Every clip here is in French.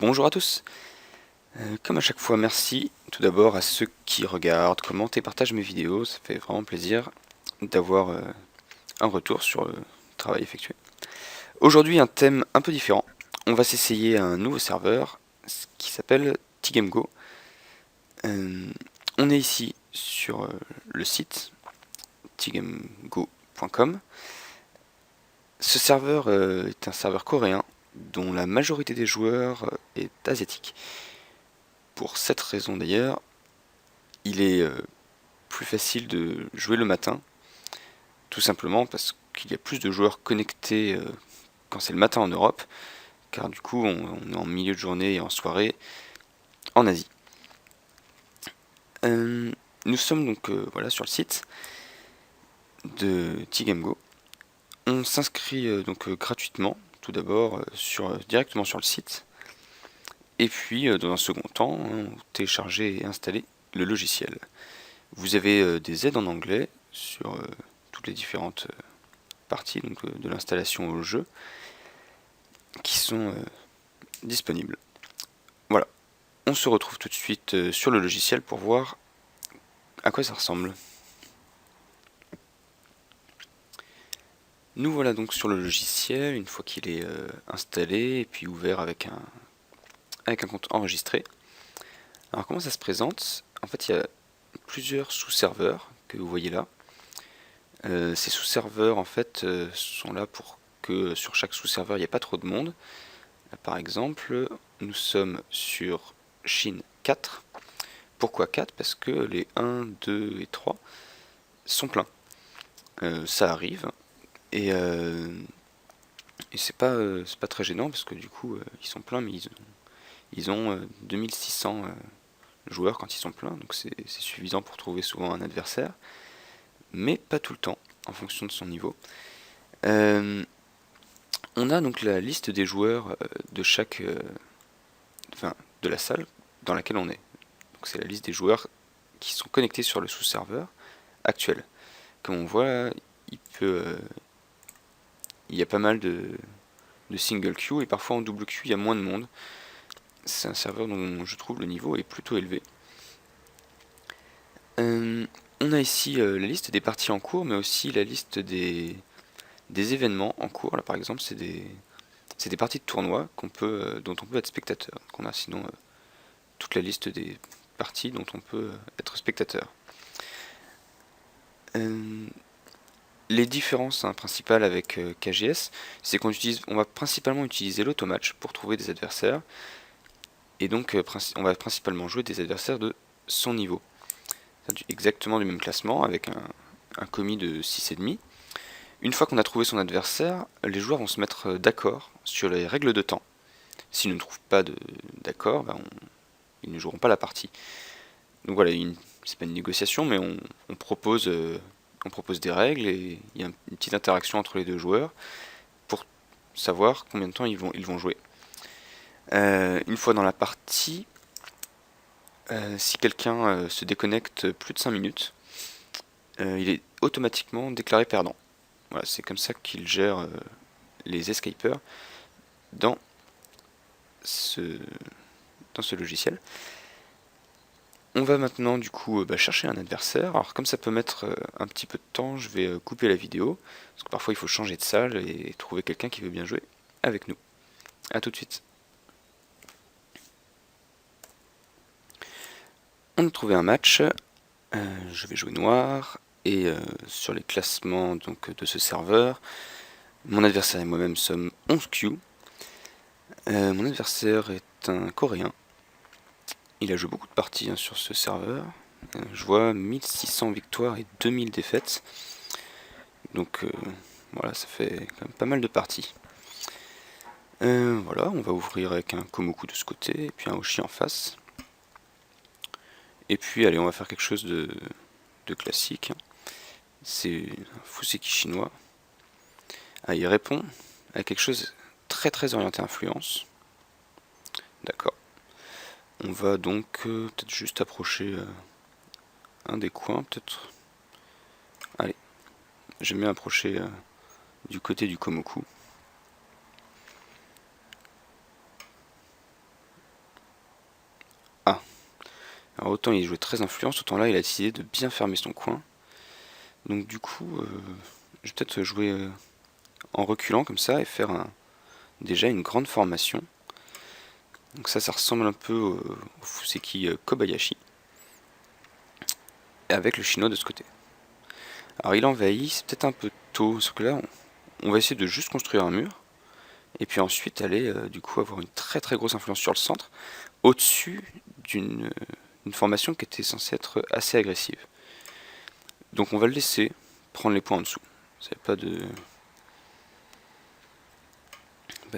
Bonjour à tous. Comme à chaque fois, merci tout d'abord à ceux qui regardent, commentent et partagent mes vidéos. Ça fait vraiment plaisir d'avoir un retour sur le travail effectué. Aujourd'hui, un thème un peu différent. On va s'essayer un nouveau serveur qui s'appelle TGameGo. On est ici sur le site tgamego.com. Ce serveur est un serveur coréen dont la majorité des joueurs est asiatique. Pour cette raison d'ailleurs, il est plus facile de jouer le matin, tout simplement parce qu'il y a plus de joueurs connectés quand c'est le matin en Europe, car du coup on est en milieu de journée et en soirée en Asie. Nous sommes donc voilà sur le site de TGameGo. On s'inscrit donc gratuitement, tout d'abord directement sur le site, et puis dans un second temps, télécharger et installer le logiciel. Vous avez des aides en anglais sur toutes les différentes parties donc, de l'installation au jeu qui sont disponibles. Voilà, on se retrouve tout de suite sur le logiciel pour voir à quoi ça ressemble. Nous voilà donc sur le logiciel une fois qu'il est installé et puis ouvert avec un compte enregistré. Alors comment ça se présente? En fait il y a plusieurs sous-serveurs que vous voyez là. Ces sous-serveurs en fait sont là pour que sur chaque sous-serveur il n'y ait pas trop de monde. Là, par exemple, nous sommes sur Chine 4. Pourquoi 4? Parce que les 1, 2 et 3 sont pleins. Ça arrive et c'est pas très gênant parce que du coup ils sont pleins mais ils ont 2600 joueurs quand ils sont pleins, donc c'est suffisant pour trouver souvent un adversaire, mais pas tout le temps en fonction de son niveau. On a donc la liste des joueurs de chaque de la salle dans laquelle on est. Donc c'est la liste des joueurs qui sont connectés sur le sous-serveur actuel. Comme on voit, il y a pas mal de single queue et parfois en double queue il y a moins de monde. C'est un serveur dont je trouve le niveau est plutôt élevé. On a ici la liste des parties en cours, mais aussi la liste des événements en cours. Là par exemple c'est des parties de tournoi dont on peut être spectateur. Donc on a sinon toute la liste des parties dont on peut être spectateur. Les différences principales avec KGS, c'est on va principalement utiliser l'automatch pour trouver des adversaires, et donc on va principalement jouer des adversaires de son niveau. Exactement du même classement, avec un commis de 6,5. Une fois qu'on a trouvé son adversaire, les joueurs vont se mettre d'accord sur les règles de temps. S'ils ne trouvent pas d'accord, ils ne joueront pas la partie. Donc voilà, c'est pas une négociation, mais on propose des règles et il y a une petite interaction entre les deux joueurs pour savoir combien de temps ils vont jouer. Une fois dans la partie, si quelqu'un se déconnecte plus de 5 minutes, il est automatiquement déclaré perdant. Voilà, c'est comme ça qu'il gère les escapers dans ce logiciel. On va maintenant du coup chercher un adversaire. Alors comme ça peut mettre un petit peu de temps, je vais couper la vidéo, parce que parfois il faut changer de salle et trouver quelqu'un qui veut bien jouer avec nous. A tout de suite. On a trouvé un match, je vais jouer noir, et sur les classements donc, de ce serveur, mon adversaire et moi-même sommes 11 Q. Mon adversaire est un coréen. Il a joué beaucoup de parties sur ce serveur. Je vois 1600 victoires et 2000 défaites. Donc voilà, ça fait quand même pas mal de parties. Voilà, on va ouvrir avec un Komoku de ce côté, et puis un Hoshi en face. Et puis allez, on va faire quelque chose de classique. C'est un Fuseki chinois. Ah, il répond à quelque chose très orienté influence. D'accord. On va donc peut-être juste approcher un des coins, peut-être. Allez, j'aime bien approcher du côté du Komoku. autant il jouait très influence, autant là il a décidé de bien fermer son coin. Donc du coup, je vais peut-être jouer en reculant comme ça et faire déjà une grande formation. Donc ça ressemble un peu au Fuseki Kobayashi. Et avec le chinois de ce côté. Alors il envahit, c'est peut-être un peu tôt, parce que là on va essayer de juste construire un mur. Et puis ensuite aller du coup avoir une très très grosse influence sur le centre, au-dessus d'une formation qui était censée être assez agressive. Donc on va le laisser prendre les points en dessous. C'est pas de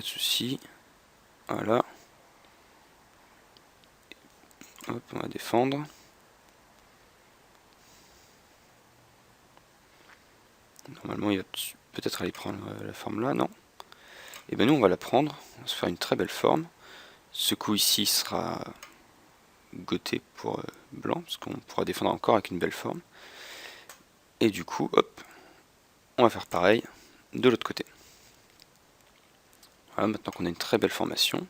souci. Voilà. Hop, on va défendre. Normalement il va peut-être aller prendre la forme là, non? Et bien nous on va la prendre, on va se faire une très belle forme. Ce coup ici sera goté pour blanc, parce qu'on pourra défendre encore avec une belle forme. Et du coup, hop, on va faire pareil de l'autre côté. Voilà, maintenant qu'on a une très belle formation.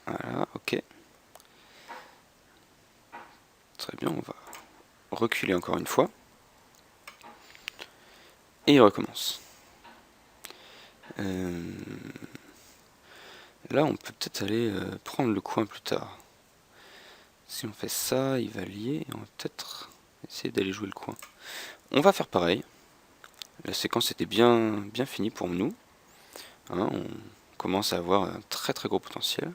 Voilà, ok. Très bien, on va reculer encore une fois. Et il recommence. Là, on peut peut-être aller prendre le coin plus tard. Si on fait ça, il va lier, et on va peut-être essayer d'aller jouer le coin. On va faire pareil. La séquence était bien finie pour nous. Hein, on commence à avoir un très très gros potentiel.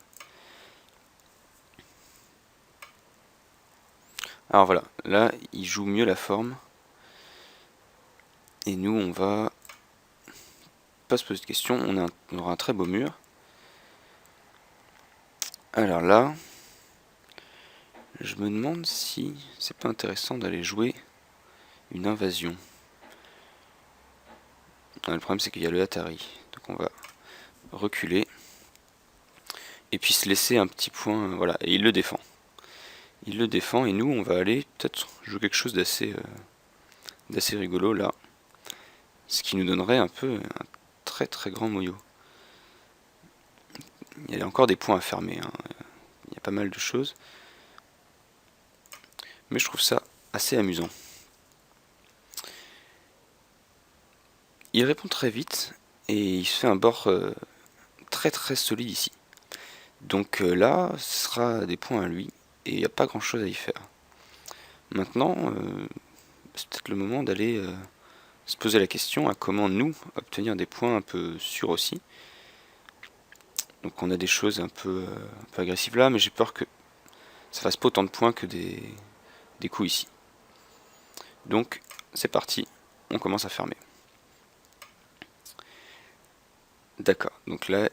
Alors voilà, là, il joue mieux la forme. Et nous, on va pas se poser de questions, on aura un très beau mur. Alors là, je me demande si c'est pas intéressant d'aller jouer une invasion. Le problème c'est qu'il y a le Atari, donc on va reculer et puis se laisser un petit point, voilà, et il le défend. Il le défend et nous on va aller peut-être jouer quelque chose d'assez rigolo là, ce qui nous donnerait un peu un très très grand moyo. Il y a encore des points à fermer, hein. Il y a pas mal de choses, mais je trouve ça assez amusant. Il répond très vite et il se fait un bord très très solide ici. Donc là, ce sera des points à lui et il n'y a pas grand chose à y faire. Maintenant, c'est peut-être le moment d'aller se poser la question à comment nous obtenir des points un peu sûrs aussi. Donc on a des choses un peu agressives là, mais j'ai peur que ça fasse pas autant de points que des coups ici. Donc c'est parti, on commence à fermer. D'accord, donc là,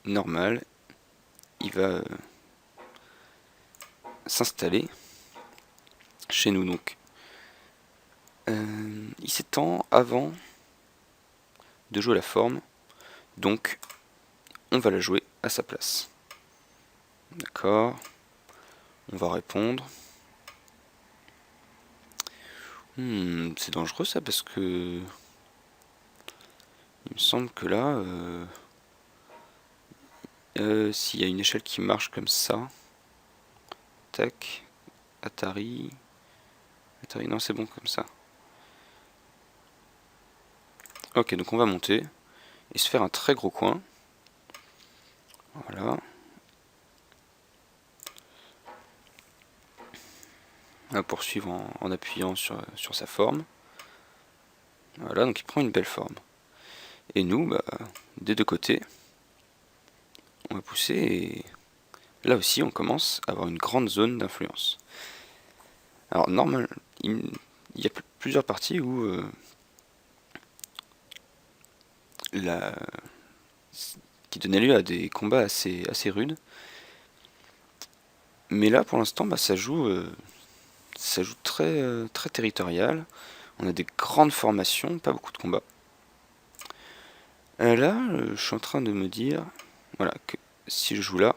normal, il va s'installer chez nous donc. Il s'étend avant de jouer la forme, donc on va la jouer à sa place. D'accord, on va répondre. C'est dangereux ça parce que il me semble que là, s'il y a une échelle qui marche comme ça, tac, Atari, non c'est bon comme ça. Ok, donc on va monter et se faire un très gros coin. Voilà. On va poursuivre en appuyant sur sa forme. Voilà, donc il prend une belle forme. Et nous, bah, des deux côtés, on va pousser et là aussi on commence à avoir une grande zone d'influence. Alors normal, il y a plusieurs parties où qui donnait lieu à des combats assez rudes. Mais là pour l'instant bah, ça joue très territorial. On a des grandes formations, pas beaucoup de combats. Là, je suis en train de me dire voilà, que si je joue là,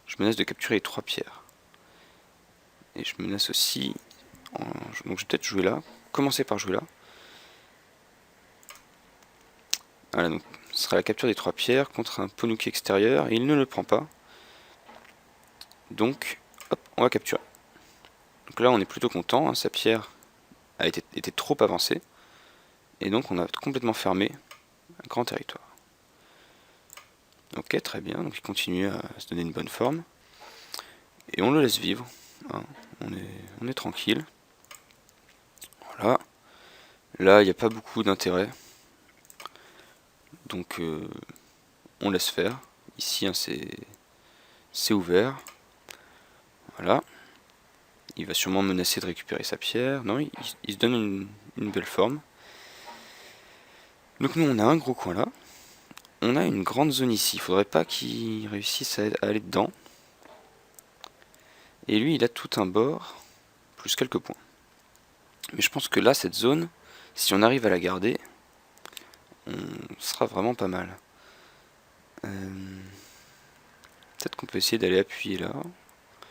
je menace de capturer les 3 pierres. Et je menace aussi... donc je vais peut-être jouer là, commencer par jouer là. Voilà, donc ce sera la capture des 3 pierres contre un Ponuki extérieur, et il ne le prend pas. Donc, hop, on va capturer. Donc là on est plutôt content, hein, sa pierre a été trop avancée. Et donc on a complètement fermé un grand territoire. Ok, très bien, donc il continue à se donner une bonne forme. Et on le laisse vivre, hein. On est tranquille. Voilà. Là, il n'y a pas beaucoup d'intérêt. Donc on laisse faire. Ici, hein, c'est ouvert. Voilà. Il va sûrement menacer de récupérer sa pierre. Non, il se donne une belle forme. Donc nous, on a un gros coin là. On a une grande zone ici. Il faudrait pas qu'il réussisse à aller dedans. Et lui, il a tout un bord, plus quelques points. Mais je pense que là, cette zone, si on arrive à la garder, on sera vraiment pas mal. Peut-être qu'on peut essayer d'aller appuyer là.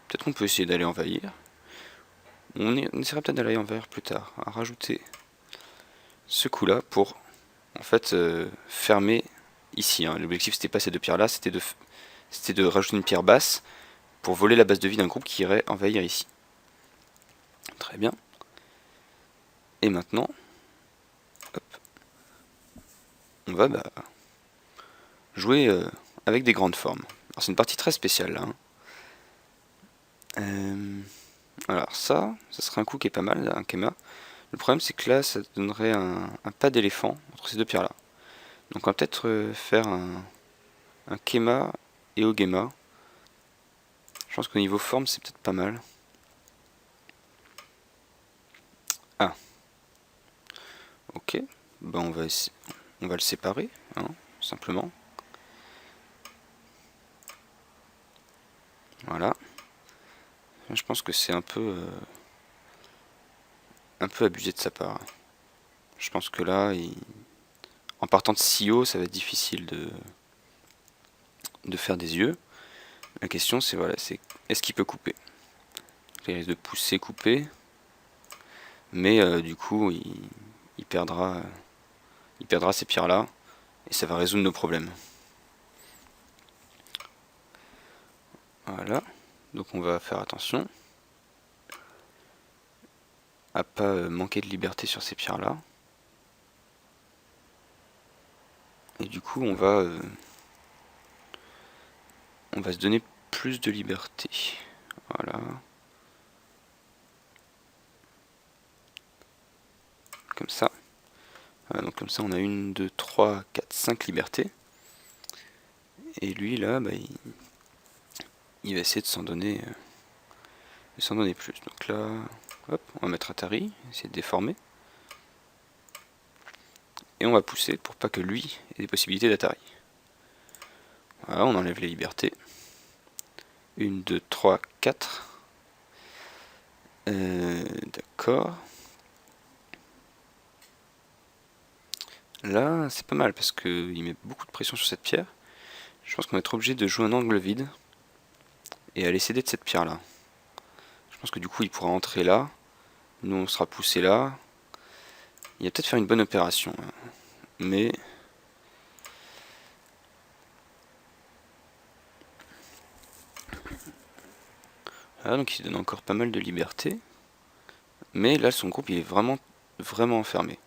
Peut-être qu'on peut essayer d'aller envahir. On essaiera peut-être d'aller envahir plus tard. À rajouter ce coup-là pour, en fait, fermer ici, hein. L'objectif, c'était pas ces deux pierres-là, c'était de rajouter une pierre basse pour voler la base de vie d'un groupe qui irait envahir ici. Très bien. Et maintenant, hop, on va jouer avec des grandes formes. Alors c'est une partie très spéciale là, hein. Alors ça serait un coup qui est pas mal, un Kema. Le problème c'est que là ça donnerait un pas d'éléphant entre ces deux pierres là. Donc on va peut-être faire un Kema et Ogema. Je pense qu'au niveau forme c'est peut-être pas mal. Ah, ok, ben on va le séparer, hein, simplement. Voilà. Je pense que c'est un peu abusé de sa part. Je pense que là, en partant de si haut, ça va être difficile de faire des yeux. La question c'est voilà, c'est est-ce qu'il peut couper? Il risque de pousser, couper, mais du coup il perdra ces pierres là et ça va résoudre nos problèmes. Voilà, donc on va faire attention à pas manquer de liberté sur ces pierres là. Et du coup on va se donner plus de liberté. Voilà. Comme ça. Voilà, donc comme ça on a 1, 2, 3, 4, 5 libertés. Et lui là, il va essayer de s'en donner plus. Donc là, hop, on va mettre Atari, essayer de déformer. Et on va pousser pour pas que lui ait des possibilités d'Atari. Voilà, on enlève les libertés. 1, 2, 3, 4. D'accord. Là, c'est pas mal parce qu'il met beaucoup de pression sur cette pierre. Je pense qu'on va être obligé de jouer un angle vide et aller céder de cette pierre là. Je pense que du coup il pourra entrer là. Nous on sera poussé là. Il va peut-être faire une bonne opération. Mais voilà, donc il donne encore pas mal de liberté. Mais là son groupe il est vraiment enfermé.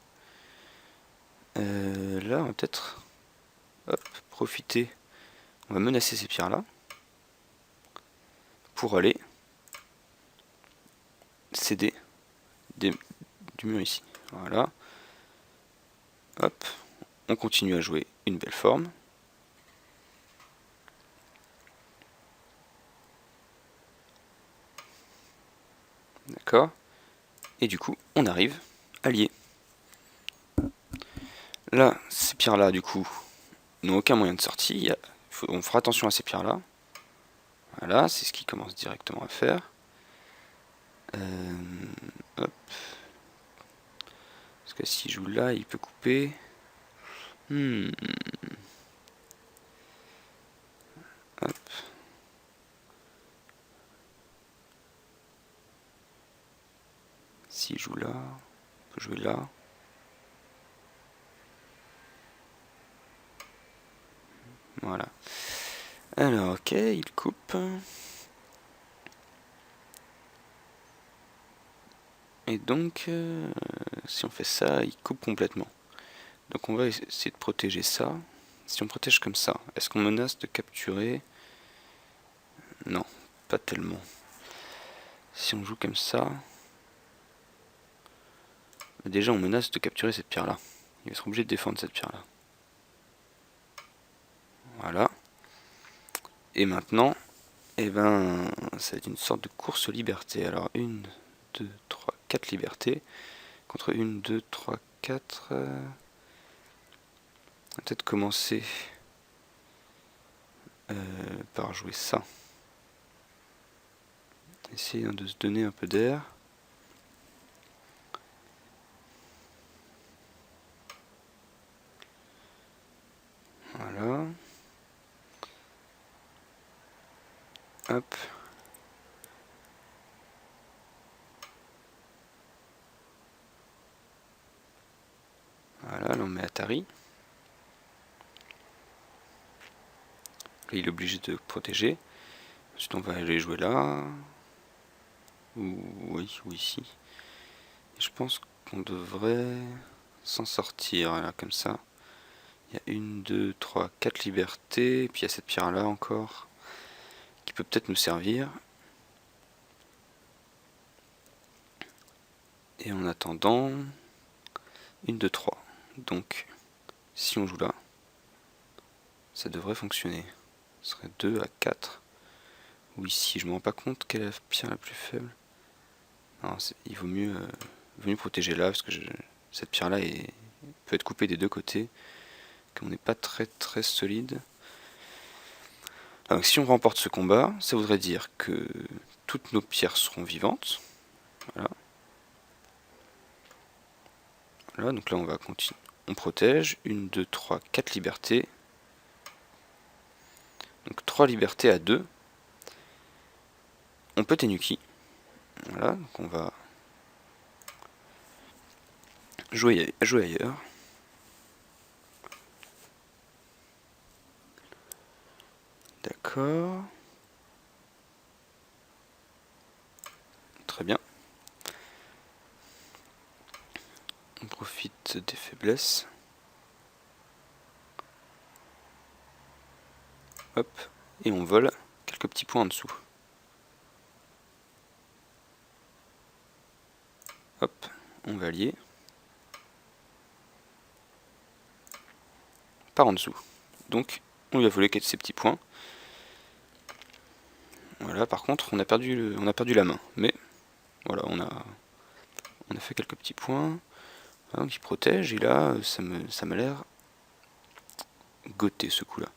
Là on va peut-être profiter. On va menacer ces pierres là pour aller céder du mur ici. Voilà. Hop. On continue à jouer une belle forme. D'accord. Et du coup, on arrive à lier. Là, ces pierres-là, du coup, n'ont aucun moyen de sortie. On fera attention à ces pierres-là. Voilà, c'est ce qu'il commence directement à faire. Hop. Parce que s'il joue là, il peut couper. Hop. S'il joue là, il peut jouer là. Voilà. Alors, ok, il coupe. Et donc, si on fait ça, il coupe complètement. Donc on va essayer de protéger ça. Si on protège comme ça, est-ce qu'on menace de capturer? Non, pas tellement. Si on joue comme ça, déjà on menace de capturer cette pierre-là. Il va être obligé de défendre cette pierre-là. Voilà. Et maintenant, eh ben, ça va être une sorte de course aux libertés. Alors, 1, 2, 3, 4 libertés. Contre 1, 2, 3, 4. On va peut-être commencer par jouer ça. Essayer de se donner un peu d'air. Voilà. Hop. Voilà, là on met Atari. Là il est obligé de protéger. Ensuite on va aller jouer là. Ou ici. Et je pense qu'on devrait s'en sortir là comme ça. Il y a 1, 2, 3, 4 libertés. Et puis il y a cette pierre là encore. Qui peut peut-être nous servir. Et en attendant, 1, 2, 3. Donc, si on joue là, ça devrait fonctionner. Ce serait 2 à 4. Ou ici, je me rends pas compte quelle est la pierre la plus faible. Non, il vaut mieux protéger là, parce que cette pierre là peut être coupée des deux côtés. Comme on n'est pas très très solide. Donc si on remporte ce combat, ça voudrait dire que toutes nos pierres seront vivantes. Voilà. Voilà, donc là on va continuer. On protège. 1, 2, 3, 4 libertés. Donc 3 libertés à 2. On peut Tenuki. Voilà, donc on va jouer ailleurs. D'accord. Très bien. On profite des faiblesses. Hop. Et on vole quelques petits points en dessous. Hop. On va allier. Par en dessous. Donc, on lui a volé ces petits points. Voilà, par contre, on a perdu la main. Mais, voilà, on a fait quelques petits points. Voilà, donc il protège, et là, ça m'a l'air goté ce coup-là.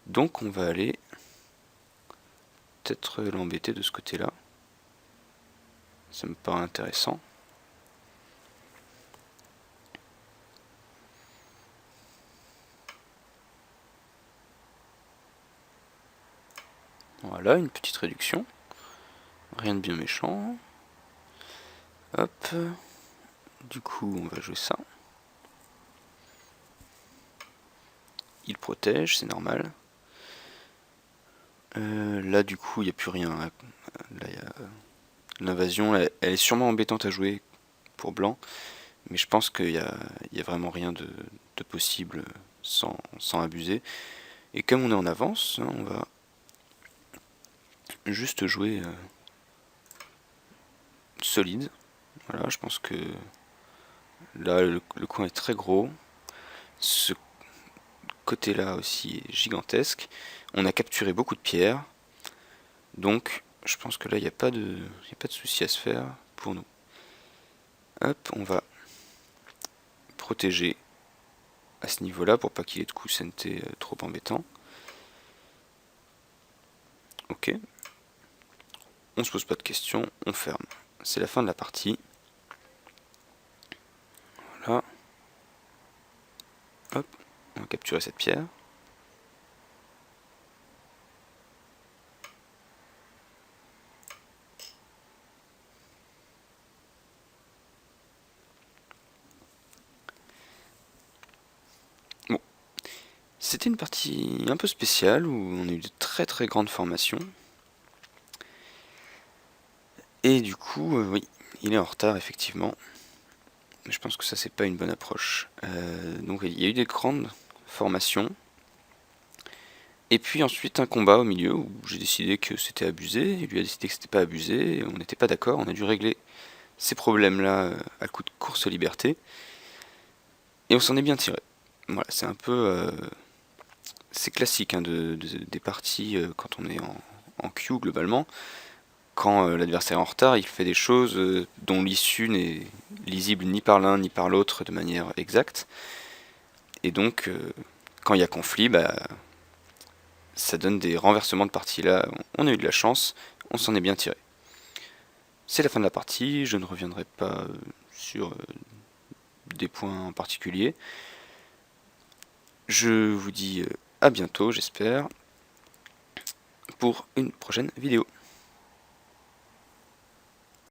Donc, on va aller peut-être l'embêter de ce côté-là. Ça me paraît intéressant. Voilà, une petite réduction. Rien de bien méchant. Hop. Du coup, on va jouer ça. Il protège, c'est normal. Là, du coup, il n'y a plus rien. Là, l'invasion, elle est sûrement embêtante à jouer pour blanc. Mais je pense qu'il y a vraiment rien de possible sans abuser. Et comme on est en avance, on va juste jouer solide. Voilà, je pense que là, le coin est très gros. Ce côté-là aussi est gigantesque. On a capturé beaucoup de pierres. Donc, je pense que là, il n'y a pas de souci à se faire pour nous. Hop, on va protéger à ce niveau-là pour pas qu'il y ait de coups SNT trop embêtants. Ok. On se pose pas de questions, on ferme. C'est la fin de la partie. Voilà. Hop, on va capturer cette pierre. Bon, c'était une partie un peu spéciale où on a eu de très très grandes formations. Et du coup, oui, il est en retard effectivement. Je pense que ça c'est pas une bonne approche. Donc il y a eu des grandes formations. Et puis ensuite un combat au milieu où j'ai décidé que c'était abusé, il lui a décidé que c'était pas abusé, et on n'était pas d'accord, on a dû régler ces problèmes-là à coup de course aux libertés, et on s'en est bien tiré. Voilà, c'est un peu... c'est classique hein, des parties quand on est en queue globalement. Quand l'adversaire est en retard, il fait des choses dont l'issue n'est lisible ni par l'un ni par l'autre de manière exacte. Et donc, quand il y a conflit, bah, ça donne des renversements de partie. Là, on a eu de la chance, on s'en est bien tiré. C'est la fin de la partie, je ne reviendrai pas sur des points en particulier. Je vous dis à bientôt, j'espère, pour une prochaine vidéo.